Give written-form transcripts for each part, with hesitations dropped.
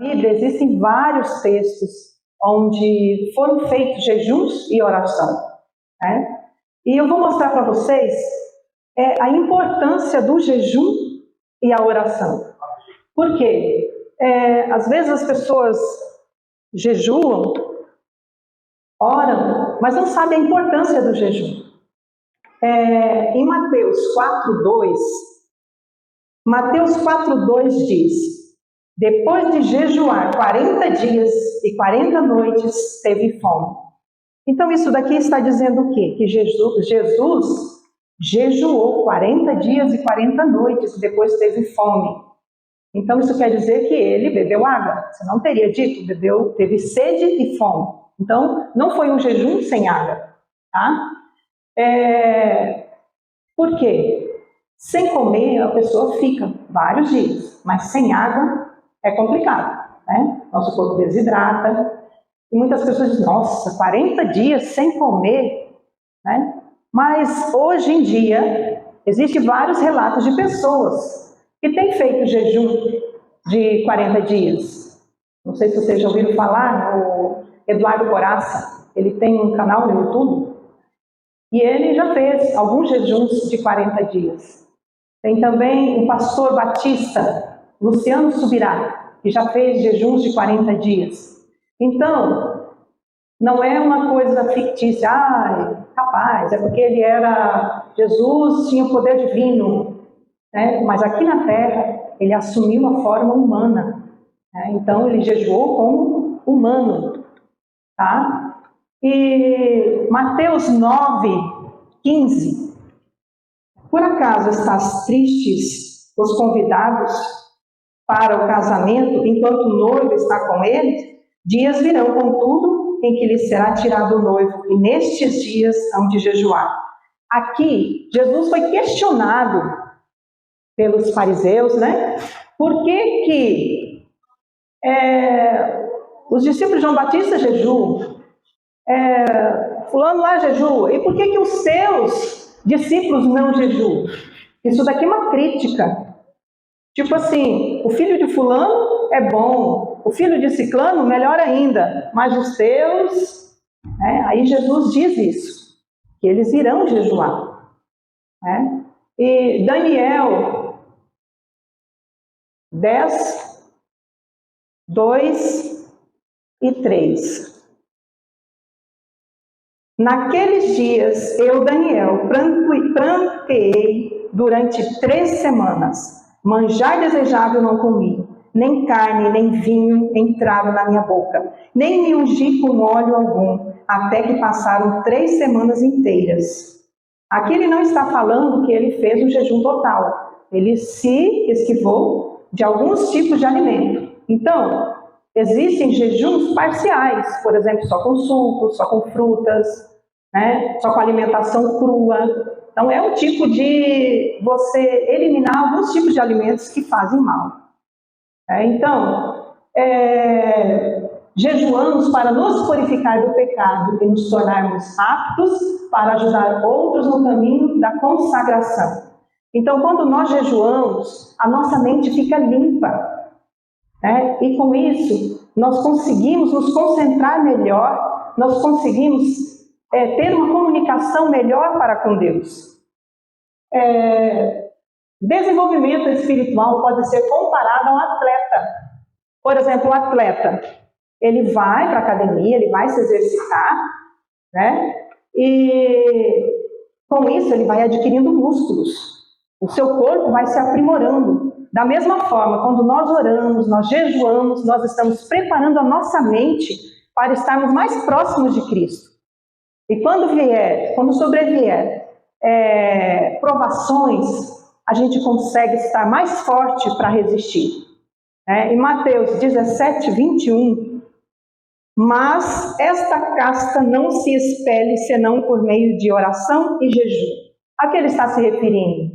Na Bíblia existem vários textos onde foram feitos jejuns e oração, né? E eu vou mostrar para vocês a importância do jejum e a oração. Por quê? Às vezes as pessoas jejuam, oram, mas não sabem a importância do jejum. Em Mateus 4,2 diz: depois de jejuar 40 dias e 40 noites, teve fome. Então isso daqui está dizendo o quê? Que Jesus jejuou 40 dias e 40 noites e depois teve fome. Então isso quer dizer que ele bebeu água. Você não teria dito, teve sede e fome. Então não foi um jejum sem água, tá? Por quê? Sem comer a pessoa fica vários dias, mas sem água é complicado, né? Nosso corpo desidrata. E muitas pessoas dizem, nossa, 40 dias sem comer, né? Mas hoje em dia existem vários relatos de pessoas que têm feito jejum de 40 dias. Não sei se vocês já ouviram falar, o Eduardo Coraça, ele tem um canal no YouTube e ele já fez alguns jejuns de 40 dias. Tem também o pastor batista, Luciano Subirá, que já fez jejuns de 40 dias. Então, não é uma coisa fictícia, capaz, é porque Jesus tinha o poder divino, né? Mas aqui na Terra, ele assumiu a forma humana, né? Então ele jejuou como humano, tá? E Mateus 9:15, por acaso estás tristes, os convidados para o casamento, enquanto o noivo está com eles? Dias virão, contudo, em que lhe será tirado o noivo, e nestes dias hão de jejuar. Aqui, Jesus foi questionado pelos fariseus, né? Por que os discípulos de João Batista jejuam? Fulano lá jejua. E por que os seus discípulos não jejuam? Isso daqui é uma crítica. Tipo assim, o filho de fulano é bom, o filho de ciclano melhor ainda, mas os teus... Aí Jesus diz isso, que eles irão jejuar. Né? E Daniel 10, 2 e 3. Naqueles dias, eu, Daniel, pranteei durante 3 semanas. Manjar desejável não comi, nem carne, nem vinho entraram na minha boca, nem me ungi com óleo algum, até que passaram 3 semanas inteiras. Aqui ele não está falando que ele fez um jejum total. Ele se esquivou de alguns tipos de alimento. Então, existem jejuns parciais, por exemplo, só com sucos, só com frutas, né? Só com alimentação crua. Então, é um tipo de você eliminar alguns tipos de alimentos que fazem mal. Então, jejuamos para nos purificar do pecado e nos tornarmos aptos para ajudar outros no caminho da consagração. Então, quando nós jejuamos, a nossa mente fica limpa. E com isso, nós conseguimos nos concentrar melhor, nós conseguimos ter uma comunicação melhor para com Deus. Desenvolvimento espiritual pode ser comparado a um atleta. Por exemplo, um atleta, ele vai para a academia, ele vai se exercitar, né? E com isso ele vai adquirindo músculos. O seu corpo vai se aprimorando. Da mesma forma, quando nós oramos, nós jejuamos, nós estamos preparando a nossa mente para estarmos mais próximos de Cristo. E quando sobrevier provações, a gente consegue estar mais forte para resistir. Em Mateus 17:21, mas esta casta não se expele senão por meio de oração e jejum. A que ele está se referindo?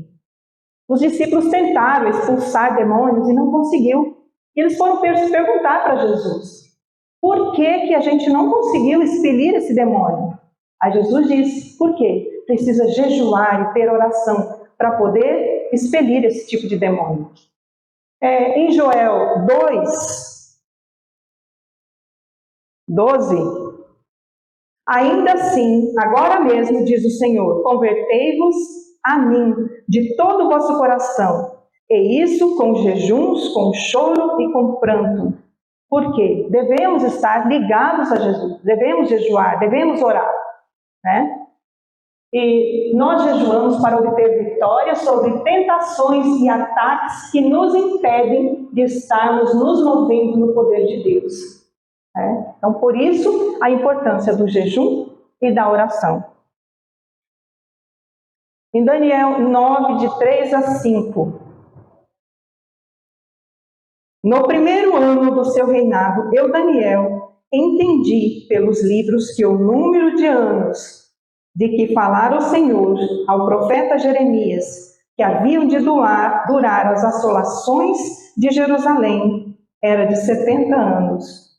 Os discípulos tentaram expulsar demônios e não conseguiu. Eles foram perguntar para Jesus, por que a gente não conseguiu expelir esse demônio? Aí Jesus disse, por quê? Precisa jejuar e ter oração para poder expelir esse tipo de demônio. Em Joel 2, 12. Ainda assim, agora mesmo, diz o Senhor, convertei-vos a mim de todo o vosso coração, e isso com jejuns, com choro e com pranto. Por quê? Devemos estar ligados a Jesus, devemos jejuar, devemos orar, né? E nós jejuamos para obter vitória sobre tentações e ataques que nos impedem de estarmos nos movendo no poder de Deus. Né? Então, por isso, a importância do jejum e da oração. Em Daniel 9, de 3 a 5. No primeiro ano do seu reinado, eu, Daniel, entendi pelos livros que o número de anos de que falara o Senhor ao profeta Jeremias, que haviam de durar as assolações de Jerusalém, era de 70 anos.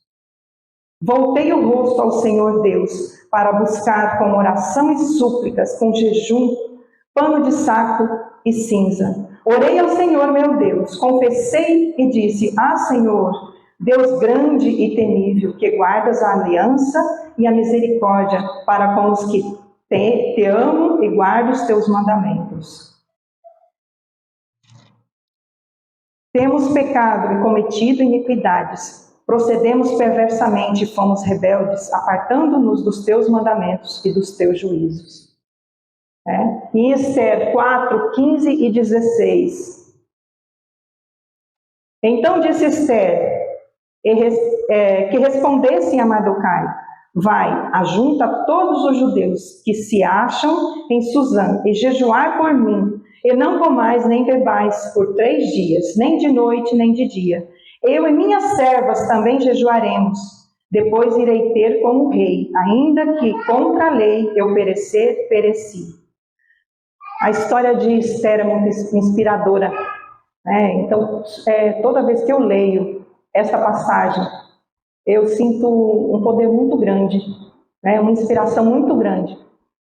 Voltei o rosto ao Senhor Deus para buscar com oração e súplicas, com jejum, pano de saco e cinza. Orei ao Senhor meu Deus, confessei e disse: Ah, Senhor, Deus grande e temível, que guardas a aliança e a misericórdia para com os que te amo e guardo os teus mandamentos. Temos pecado e cometido iniquidades, procedemos perversamente e fomos rebeldes, apartando-nos dos teus mandamentos e dos teus juízos. Em Esther 4, 15 e 16. Então disse Esther, que respondessem a Mardoquai: Vai, ajunta todos os judeus que se acham em Suzã e jejuar por mim, e não comais nem bebais por 3 dias, nem de noite nem de dia. Eu e minhas servas também jejuaremos. Depois irei ter como rei, ainda que contra a lei eu perecer, pereci. A história de Esther é muito inspiradora. Então, toda vez que eu leio essa passagem, eu sinto um poder muito grande, uma inspiração muito grande,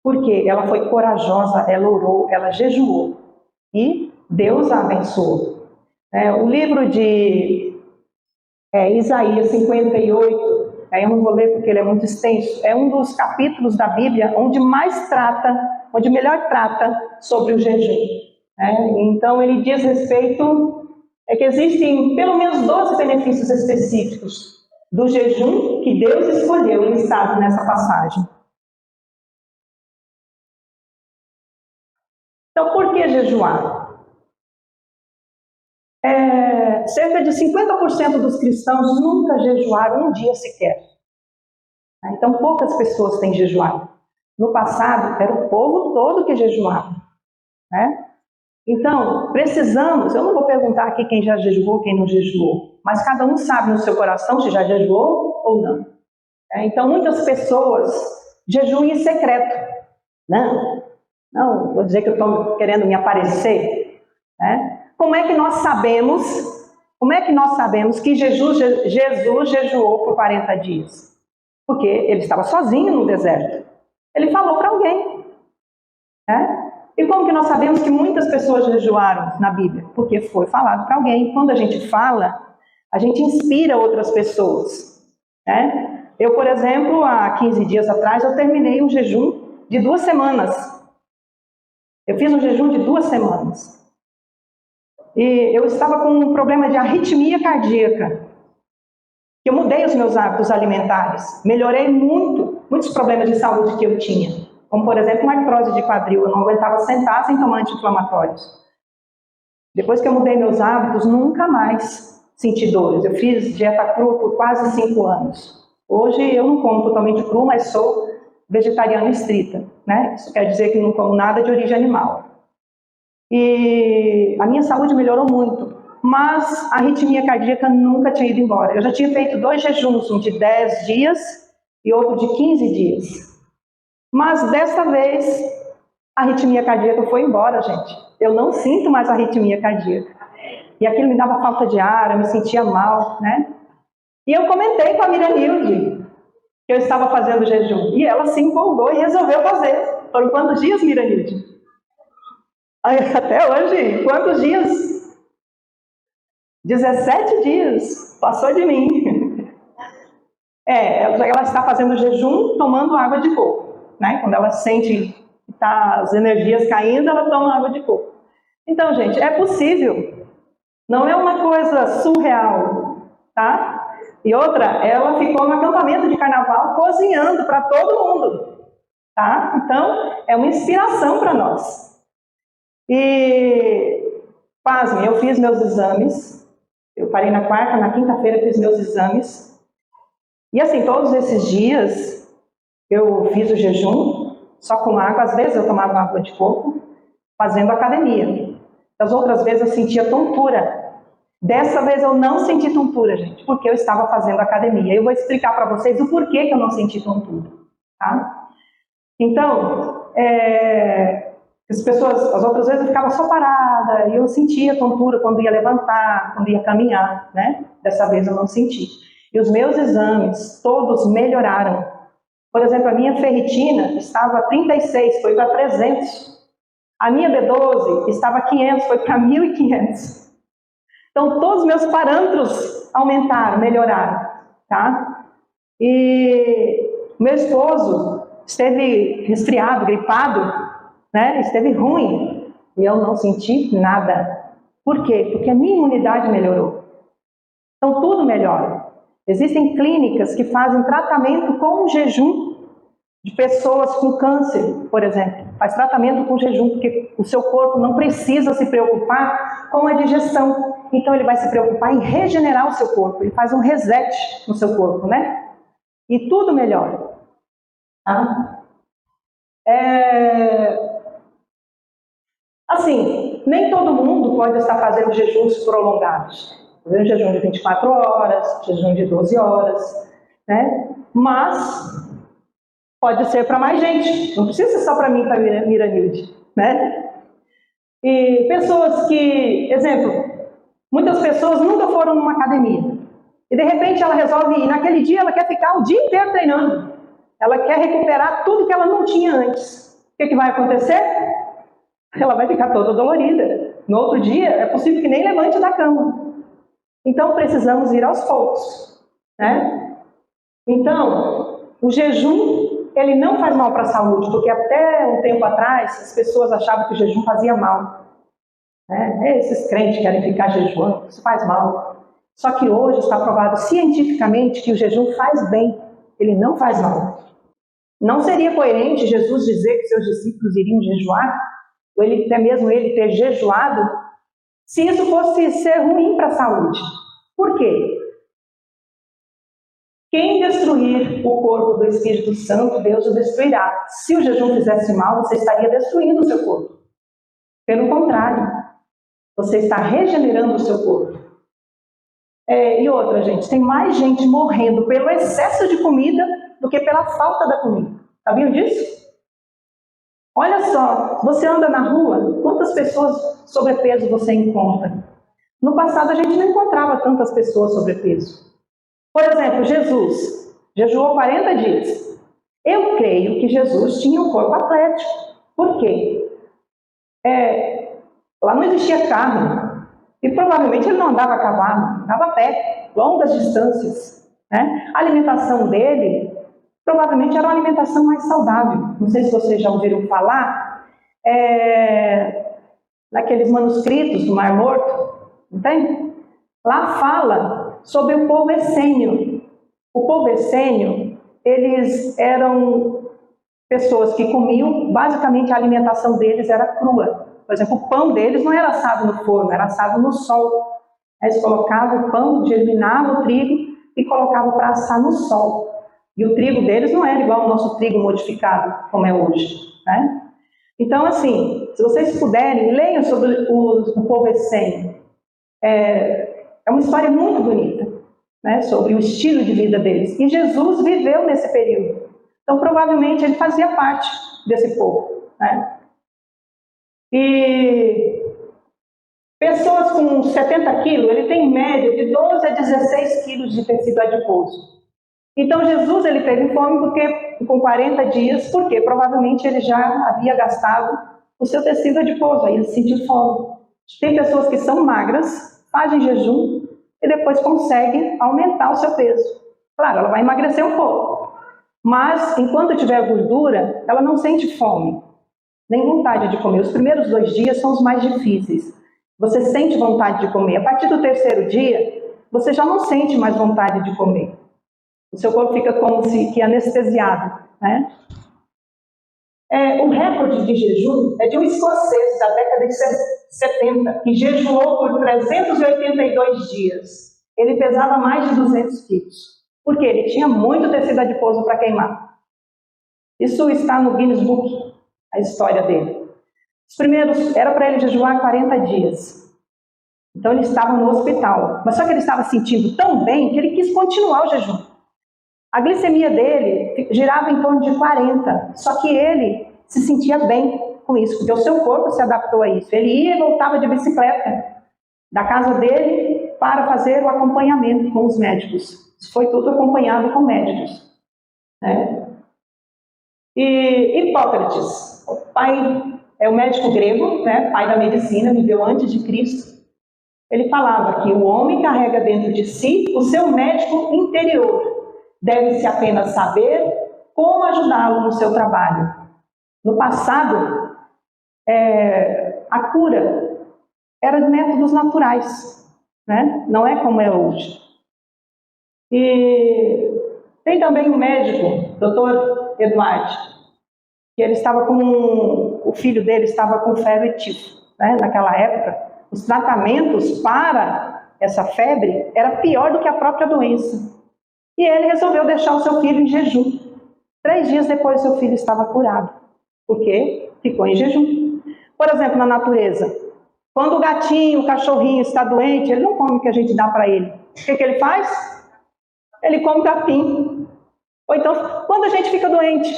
porque ela foi corajosa, ela orou, ela jejuou, e Deus a abençoou. O livro de Isaías 58, eu não vou ler porque ele é muito extenso, é um dos capítulos da Bíblia onde melhor trata sobre o jejum. Então ele diz respeito, que existem pelo menos 12 benefícios específicos do jejum que Deus escolheu listado nessa passagem. Então, por que jejuar? Cerca de 50% dos cristãos nunca jejuaram um dia sequer. Então, poucas pessoas têm jejuado. No passado, era o povo todo que jejuava. Então, precisamos, eu não vou perguntar aqui quem já jejuou, quem não jejuou, mas cada um sabe no seu coração se já jejuou ou não. Então, muitas pessoas jejuam em secreto. Não, vou dizer que eu estou querendo me aparecer. Como é que nós sabemos que Jesus jejuou por 40 dias? Porque ele estava sozinho no deserto. Ele falou para alguém. E como que nós sabemos que muitas pessoas jejuaram na Bíblia? Porque foi falado para alguém. Quando a gente fala, a gente inspira outras pessoas. Eu, por exemplo, há 15 dias atrás, eu terminei um jejum de 2 semanas. Eu fiz um jejum de 2 semanas. E eu estava com um problema de arritmia cardíaca. Eu mudei os meus hábitos alimentares. Melhorei muitos problemas de saúde que eu tinha. Como, por exemplo, uma artrose de quadril. Eu não aguentava sentar sem tomar anti-inflamatórios. Depois que eu mudei meus hábitos, nunca mais senti dores. Eu fiz dieta crua por quase 5 anos. Hoje eu não como totalmente cru, mas sou vegetariana estrita. Isso quer dizer que não como nada de origem animal. E a minha saúde melhorou muito. Mas a arritmia cardíaca nunca tinha ido embora. Eu já tinha feito 2 jejuns, um de 10 dias e outro de 15 dias. Mas desta vez, a arritmia cardíaca foi embora, gente. Eu não sinto mais arritmia cardíaca. E aquilo me dava falta de ar, eu me sentia mal, E eu comentei com a Miranilde que eu estava fazendo jejum. E ela se empolgou e resolveu fazer. Foram quantos dias, Miranilde? Até hoje, quantos dias? 17 dias. Passou de mim. Ela está fazendo jejum tomando água de coco, né? Quando ela sente que tá as energias caindo, ela toma água de coco. Então, gente, é possível. Não é uma coisa surreal, tá? E outra, ela ficou no acampamento de carnaval cozinhando para todo mundo, tá? Então, é uma inspiração para nós. E, pasmem, eu fiz meus exames, eu parei na quarta, na quinta-feira fiz meus exames, e assim, todos esses dias eu fiz o jejum, só com água, às vezes eu tomava água de coco, fazendo academia. Das outras vezes eu sentia tontura. Dessa vez eu não senti tontura, gente, porque eu estava fazendo academia. Eu vou explicar para vocês o porquê que eu não senti tontura, tá? Então, as outras vezes eu ficava só parada e eu sentia tontura quando ia levantar, quando ia caminhar, né? Dessa vez eu não senti. E os meus exames, todos melhoraram. Por exemplo, a minha ferritina estava 36, foi para 300. A minha B12 estava 500, foi para 1.500. Então, todos os meus parâmetros aumentaram, melhoraram, tá? E meu esposo esteve resfriado, gripado, né? Esteve ruim, e eu não senti nada. Por quê? Porque a minha imunidade melhorou. Então, tudo melhora. Existem clínicas que fazem tratamento com jejum de pessoas com câncer, por exemplo. Faz tratamento com jejum, porque o seu corpo não precisa se preocupar com a digestão. Então ele vai se preocupar em regenerar o seu corpo. Ele faz um reset no seu corpo, né? E tudo melhora. Tá? Assim, nem todo mundo pode estar fazendo jejuns prolongados. Fazendo jejum de 24 horas, jejum de 12 horas, né? Mas pode ser para mais gente, não precisa ser só para mim, para Miranilde, né? E pessoas que, exemplo, muitas pessoas nunca foram numa academia, e de repente ela resolve ir, naquele dia ela quer ficar o dia inteiro treinando, ela quer recuperar tudo que ela não tinha antes. O que vai acontecer? Ela vai ficar toda dolorida. No outro dia, é possível que nem levante da cama. Então precisamos ir aos poucos, né? Então, o jejum, ele não faz mal para a saúde, porque até um tempo atrás as pessoas achavam que o jejum fazia mal. Né? Esses crentes querem ficar jejuando, isso faz mal. Só que hoje está provado cientificamente que o jejum faz bem, ele não faz mal. Não seria coerente Jesus dizer que seus discípulos iriam jejuar, ou até mesmo ele ter jejuado, se isso fosse ser ruim para a saúde. Por quê? Quem destruir o corpo do Espírito Santo, Deus o destruirá. Se o jejum fizesse mal, você estaria destruindo o seu corpo. Pelo contrário, você está regenerando o seu corpo. E outra, gente, tem mais gente morrendo pelo excesso de comida do que pela falta da comida. Sabiam disso? Olha só, você anda na rua, quantas pessoas sobrepeso você encontra? No passado a gente não encontrava tantas pessoas sobrepeso. Por exemplo, Jesus jejuou 40 dias. Eu creio que Jesus tinha um corpo atlético. Por quê? Lá não existia carro. E provavelmente ele não andava a cavalo, andava a pé, longas distâncias. Né? A alimentação dele provavelmente era uma alimentação mais saudável. Não sei se vocês já ouviram falar naqueles manuscritos do Mar Morto, entende? Lá fala sobre o povo essênio. O povo essênio, eles eram pessoas que comiam, basicamente a alimentação deles era crua. Por exemplo, o pão deles não era assado no forno, era assado no sol. Eles colocavam o pão, germinavam o trigo e colocavam para assar no sol. E o trigo deles não era igual ao nosso trigo modificado, como é hoje. Né? Então, assim, se vocês puderem, leiam sobre o povo essênio. É uma história muito bonita, né, sobre o estilo de vida deles. E Jesus viveu nesse período. Então, provavelmente, ele fazia parte desse povo. Né? E pessoas com 70 quilos, ele tem em média de 12 a 16 quilos de tecido adiposo. Então, Jesus ele teve fome com 40 dias, porque provavelmente ele já havia gastado o seu tecido adiposo, aí ele sentiu fome. Tem pessoas que são magras, fazem jejum e depois conseguem aumentar o seu peso. Claro, ela vai emagrecer um pouco, mas enquanto tiver gordura, ela não sente fome, nem vontade de comer. Os primeiros 2 dias são os mais difíceis. Você sente vontade de comer. A partir do 3º dia, você já não sente mais vontade de comer. O seu corpo fica como se que anestesiado, né? O recorde de jejum é de um escocês da década de 70, que jejuou por 382 dias. Ele pesava mais de 200 quilos. Por quê? Ele tinha muito tecido adiposo para queimar. Isso está no Guinness Book, a história dele. Os primeiros, era para ele jejuar 40 dias. Então ele estava no hospital. Mas só que ele estava sentindo tão bem que ele quis continuar o jejum. A glicemia dele girava em torno de 40. Só que ele se sentia bem com isso, porque o seu corpo se adaptou a isso. Ele ia e voltava de bicicleta da casa dele para fazer o acompanhamento com os médicos. Isso foi tudo acompanhado com médicos, né? E Hipócrates, o pai, é o médico grego, né, pai da medicina, viveu antes de Cristo. Ele falava que o homem carrega dentro de si o seu médico interior. Deve-se apenas saber como ajudá-lo no seu trabalho. No passado, a cura era de métodos naturais, né? Não é como é hoje. E tem também um médico, Dr. Eduardo, que ele estava o filho dele estava com febre e tifo, né? Naquela época, os tratamentos para essa febre era pior do que a própria doença. E ele resolveu deixar o seu filho em jejum. 3 dias depois, seu filho estava curado. Por quê? Ficou em jejum. Por exemplo, na natureza, quando o gatinho, o cachorrinho está doente, ele não come o que a gente dá para ele. O que ele faz? Ele come capim. Ou então, quando a gente fica doente,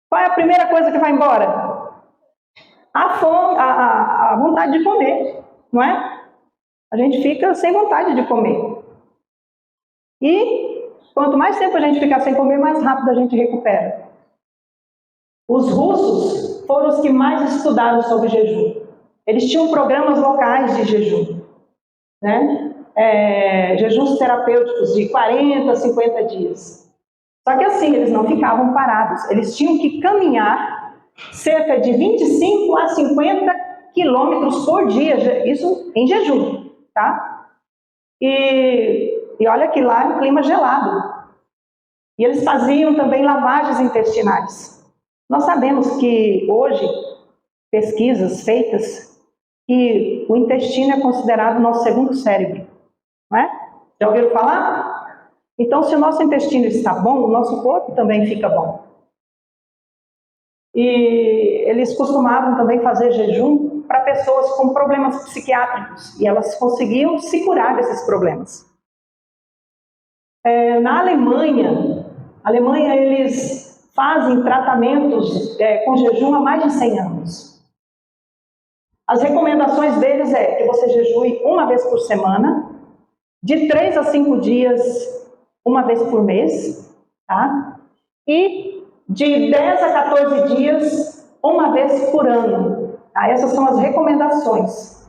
qual é a primeira coisa que vai embora? A fome, a vontade de comer, não é? A gente fica sem vontade de comer. E quanto mais tempo a gente ficar sem comer, mais rápido a gente recupera. Os russos foram os que mais estudaram sobre jejum. Eles tinham programas locais de jejum, né? Jejuns terapêuticos de 40 a 50 dias. Só que assim, eles não ficavam parados. Eles tinham que caminhar cerca de 25 a 50 quilômetros por dia, isso em jejum, tá? E olha que lá é um clima gelado. E eles faziam também lavagens intestinais. Nós sabemos que hoje, pesquisas feitas, que o intestino é considerado o nosso segundo cérebro, não é? Já ouviram falar? Então, se o nosso intestino está bom, o nosso corpo também fica bom. E eles costumavam também fazer jejum para pessoas com problemas psiquiátricos, e elas conseguiam se curar desses problemas. Na Alemanha eles fazem tratamentos com jejum há mais de 100 anos. As recomendações deles é que você jejue 1 vez por semana, de 3 a 5 dias, 1 vez por mês, tá? E de 10 a 14 dias, 1 vez por ano. Tá? Essas são as recomendações.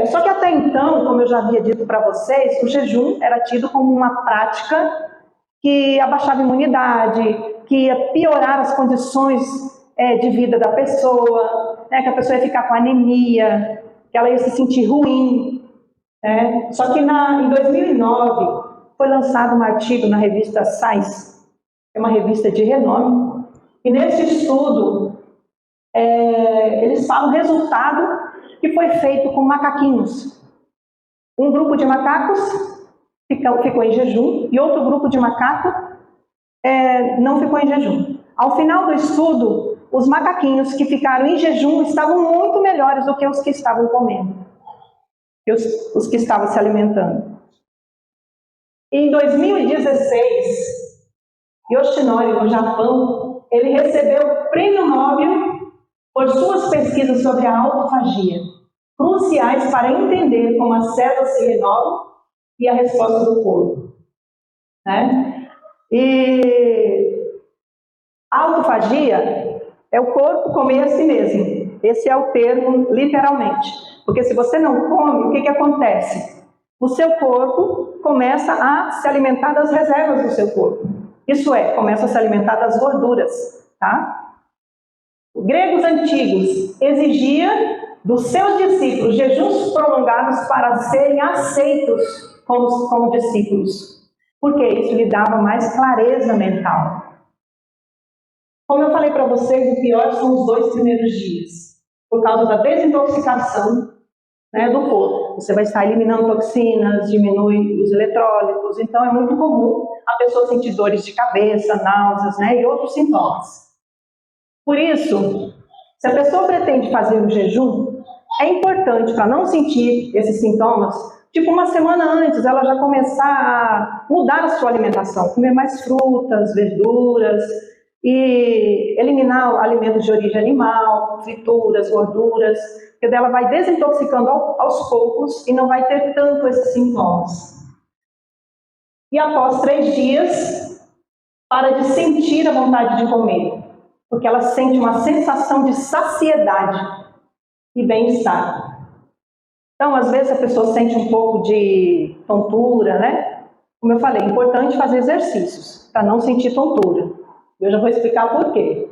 Só que até então, como eu já havia dito para vocês, o jejum era tido como uma prática que abaixava a imunidade, que ia piorar as condições de vida da pessoa, né, que a pessoa ia ficar com anemia, que ela ia se sentir ruim. Só que em 2009 foi lançado um artigo na revista Science, que é uma revista de renome, e nesse estudo eles falam o resultado que foi feito com macaquinhos. Um grupo de macacos ficou em jejum e outro grupo de macaco não ficou em jejum. Ao final do estudo, os macaquinhos que ficaram em jejum estavam muito melhores do que os que estavam comendo, que os que estavam se alimentando. Em 2016, Yoshinori, no Japão, ele recebeu o Prêmio Nobel por suas pesquisas sobre a autofagia, cruciais para entender como as células se renovam e a resposta do corpo. Né? E a autofagia é o corpo comer a si mesmo. Esse é o termo, literalmente. Porque se você não come, o que acontece? o seu corpo começa a se alimentar das reservas do seu corpo. Isso é, começa a se alimentar das gorduras, tá? Os gregos antigos exigiam dos seus discípulos jejuns prolongados para serem aceitos como discípulos, porque isso lhe dava mais clareza mental. Como eu falei para vocês, o pior são os 2 primeiros dias, por causa da desintoxicação, né, do corpo. Você vai estar eliminando toxinas, diminui os eletrólitos, então é muito comum a pessoa sentir dores de cabeça, náuseas, né, e outros sintomas. Por isso, se a pessoa pretende fazer o jejum, é importante, para não sentir esses sintomas, tipo uma semana antes, ela já começar a mudar a sua alimentação, comer mais frutas, verduras, e eliminar alimentos de origem animal, frituras, gorduras, porque dela vai desintoxicando aos poucos e não vai ter tanto esses sintomas. E após 3 dias, para de sentir a vontade de comer, porque ela sente uma sensação de saciedade e bem-estar. Então, às vezes a pessoa sente um pouco de tontura, né? Como eu falei, é importante fazer exercícios para não sentir tontura. Eu já vou explicar por quê.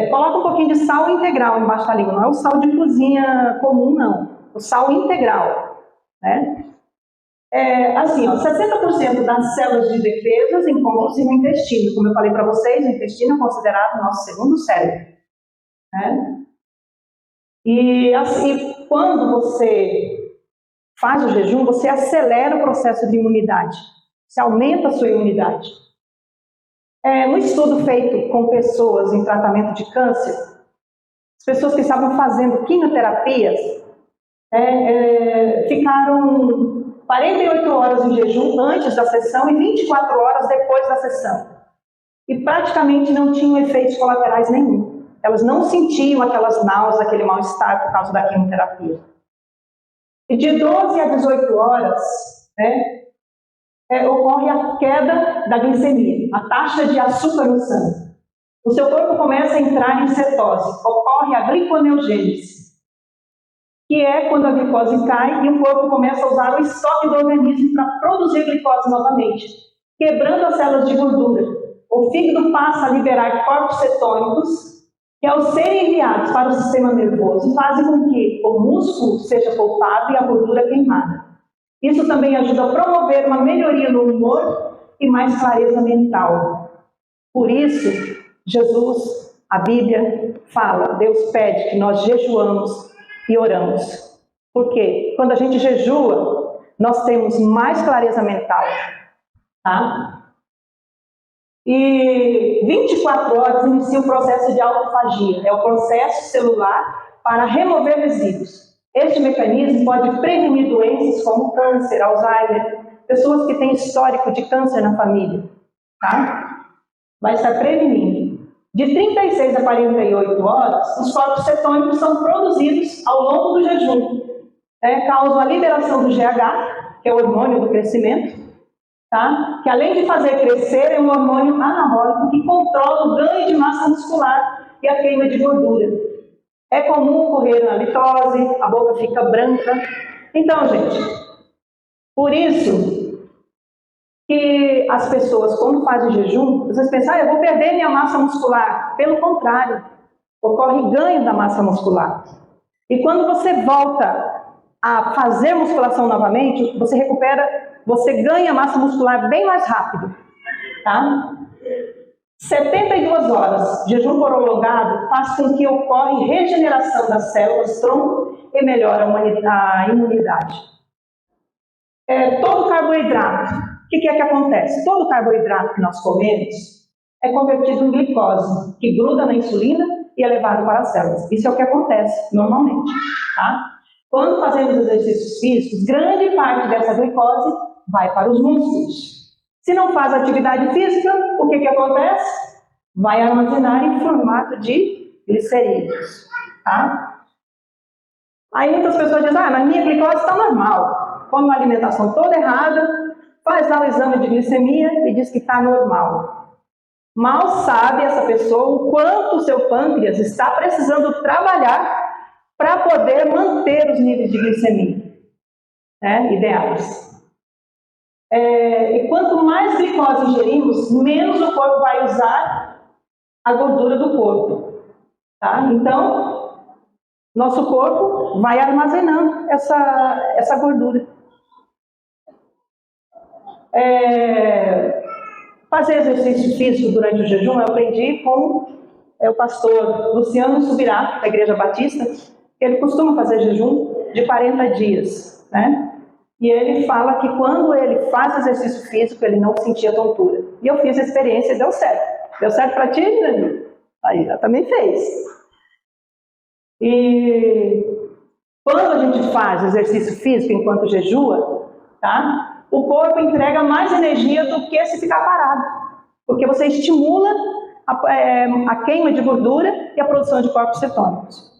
Coloca um pouquinho de sal integral embaixo da língua, não é o sal de cozinha comum, não. O sal integral, né? Assim, ó, 60% das células de defesa encontram-se no intestino. Como eu falei para vocês, o intestino é considerado o nosso segundo cérebro, né? E assim, quando você faz o jejum, você acelera o processo de imunidade. Você aumenta a sua imunidade. No estudo feito com pessoas em tratamento de câncer, as pessoas que estavam fazendo quimioterapias ficaram 48 horas em jejum antes da sessão e 24 horas depois da sessão. E praticamente não tinham efeitos colaterais nenhum. Elas não sentiam aquelas náuseas, aquele mal-estar por causa da quimioterapia. E de 12 a 18 horas, ocorre a queda da glicemia, a taxa de açúcar no sangue. O seu corpo começa a entrar em cetose, ocorre a gliconeogênese, que é quando a glicose cai e o corpo começa a usar o estoque do organismo para produzir glicose novamente, quebrando as células de gordura. O fígado passa a liberar corpos cetônicos, que ao serem enviados para o sistema nervoso, fazem com que o músculo seja poupado e a gordura queimada. Isso também ajuda a promover uma melhoria no humor e mais clareza mental. Por isso, Jesus, a Bíblia fala, Deus pede que nós jejuamos e oramos. Porque quando a gente jejua, nós temos mais clareza mental, tá? E 24 horas inicia o processo de autofagia, é o processo celular para remover resíduos. Este mecanismo pode prevenir doenças como câncer, Alzheimer, pessoas que têm histórico de câncer na família, tá? Vai estar prevenindo. De 36 a 48 horas, os corpos cetônicos são produzidos ao longo do jejum. Causam a liberação do GH, que é o hormônio do crescimento, tá? Que além de fazer crescer, é um hormônio anabólico que controla o ganho de massa muscular e a queima de gordura. É comum ocorrer na litose, a boca fica branca. Então, gente, por isso que as pessoas, quando fazem jejum, vocês pensam, eu vou perder minha massa muscular. Pelo contrário, ocorre ganho da massa muscular. E quando você volta a fazer musculação novamente, você recupera, você ganha massa muscular bem mais rápido, tá? 72 horas de jejum prolongado faz com que ocorra regeneração das células tronco e melhora a imunidade. Todo carboidrato, o que é que acontece? Todo carboidrato que nós comemos é convertido em glicose, que gruda na insulina e é levado para as células. Isso é o que acontece normalmente, tá? Quando fazemos exercícios físicos, grande parte dessa glicose vai para os músculos. Se não faz atividade física, o que acontece? Vai armazenar em formato de glicerídeos, tá? Aí muitas pessoas dizem, mas minha glicose está normal. Come uma alimentação toda errada, faz lá o exame de glicemia e diz que está normal. Mal sabe essa pessoa o quanto o seu pâncreas está precisando trabalhar para poder manter os níveis de glicemia. né, ideais. E quanto mais glicose ingerimos, menos o corpo vai usar a gordura do corpo. Tá? Então, nosso corpo vai armazenando essa gordura. Fazer exercício físico durante o jejum, eu aprendi com o pastor Luciano Subirá, da Igreja Batista, que ele costuma fazer jejum de 40 dias, né? E ele fala que quando ele faz exercício físico, ele não sentia tontura. E eu fiz a experiência e deu certo. Deu certo para ti, Danilo? Aí, ela também fez. E quando a gente faz exercício físico enquanto jejua, tá? O corpo entrega mais energia do que se ficar parado. Porque você estimula a queima de gordura e a produção de corpos cetônicos.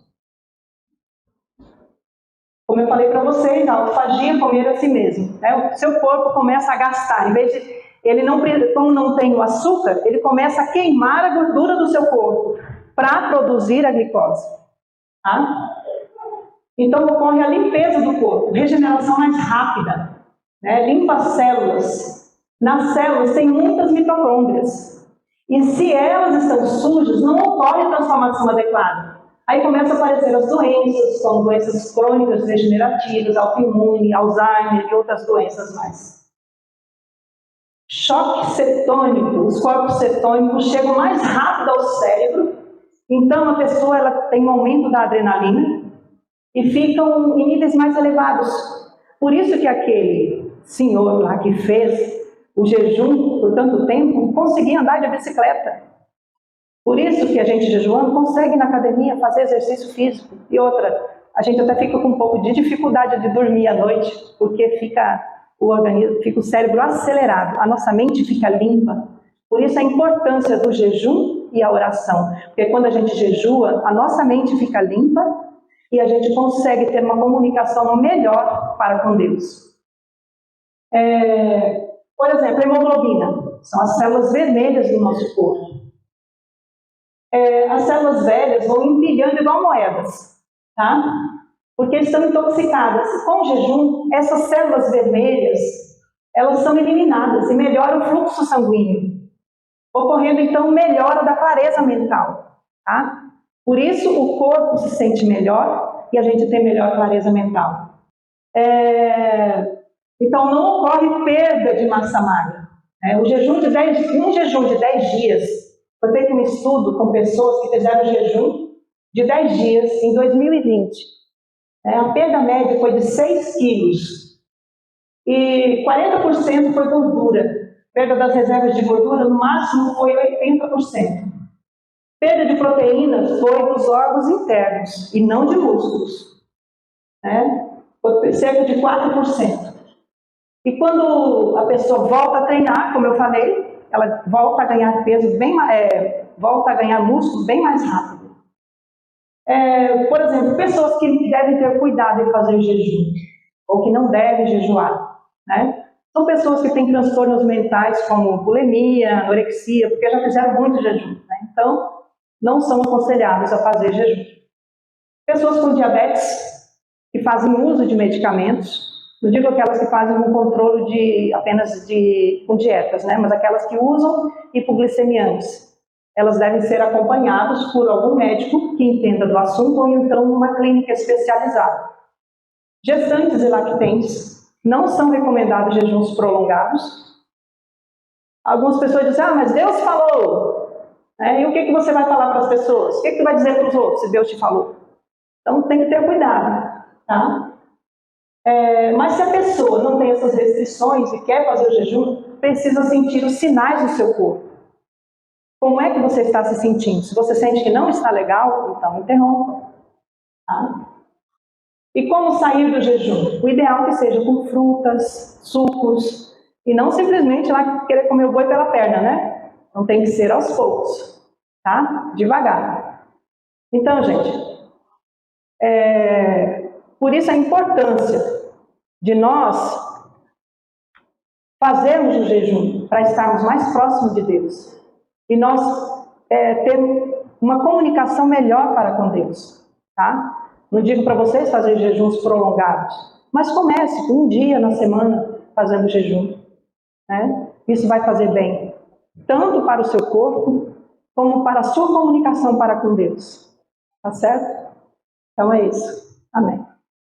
Como eu falei para vocês, a autofagia é comer a si mesmo. Né? O seu corpo começa a gastar. Em vez de, como não tem o açúcar, ele começa a queimar a gordura do seu corpo para produzir a glicose. Tá? Então ocorre a limpeza do corpo, regeneração mais rápida. Né? Limpa as células. Nas células tem muitas mitocôndrias. E se elas estão sujas, não ocorre a transformação adequada. Aí começam a aparecer as doenças, como doenças crônicas, degenerativas, autoimune, Alzheimer e outras doenças mais. Choque cetônico. Os corpos cetônicos chegam mais rápido ao cérebro, então a pessoa ela tem um aumento da adrenalina e ficam em níveis mais elevados. Por isso que aquele senhor lá que fez o jejum por tanto tempo conseguia andar de bicicleta. Por isso que a gente jejuando consegue na academia fazer exercício físico. E outra, a gente até fica com um pouco de dificuldade de dormir à noite, porque fica o cérebro acelerado, a nossa mente fica limpa. Por isso a importância do jejum e a oração. Porque quando a gente jejua, a nossa mente fica limpa e a gente consegue ter uma comunicação melhor para com Deus. Por exemplo, a hemoglobina. São as células vermelhas do nosso corpo. As células velhas vão empilhando igual moedas, tá? Porque estão intoxicadas. Com o jejum, essas células vermelhas, elas são eliminadas e melhora o fluxo sanguíneo, ocorrendo então melhora da clareza mental, tá? Por isso o corpo se sente melhor e a gente tem melhor clareza mental. Então não ocorre perda de massa magra. Um jejum de 10 dias, foi feito um estudo com pessoas que fizeram jejum de 10 dias em 2020. A perda média foi de 6 quilos. E 40% foi gordura. Perda das reservas de gordura, no máximo, foi 80%. Perda de proteínas foi dos órgãos internos e não de músculos. Foi cerca de 4%. E quando a pessoa volta a treinar, como eu falei, ela volta a ganhar peso volta a ganhar músculo bem mais rápido. Por exemplo, pessoas que devem ter cuidado em fazer jejum, ou que não devem jejuar, né? São pessoas que têm transtornos mentais como bulimia, anorexia, porque já fizeram muito jejum, né? Então, não são aconselhados a fazer jejum. Pessoas com diabetes, que fazem uso de medicamentos, não digo aquelas que fazem um controle apenas com dietas, né? Mas aquelas que usam hipoglicemiantes. Elas devem ser acompanhadas por algum médico que entenda do assunto ou então numa clínica especializada. Gestantes e lactentes não são recomendados jejuns prolongados. Algumas pessoas dizem, mas Deus falou. E o que você vai falar para as pessoas? O que você vai dizer para os outros se Deus te falou? Então tem que ter cuidado, tá? Mas se a pessoa não tem essas restrições e quer fazer o jejum, precisa sentir os sinais do seu corpo. Como é que você está se sentindo? Se você sente que não está legal, então interrompa. Tá? E como sair do jejum? O ideal é que seja com frutas, sucos, e não simplesmente lá querer comer o boi pela perna, né? Então tem que ser aos poucos, tá? Devagar. Então, gente, por isso a importância de nós fazermos o jejum para estarmos mais próximos de Deus e nós termos uma comunicação melhor para com Deus, tá? Não digo para vocês fazer jejuns prolongados, Mas comece com um dia na semana fazendo jejum, né? Isso vai fazer bem, tanto para o seu corpo, como para a sua comunicação para com Deus. Tá certo? Então é isso. Amém.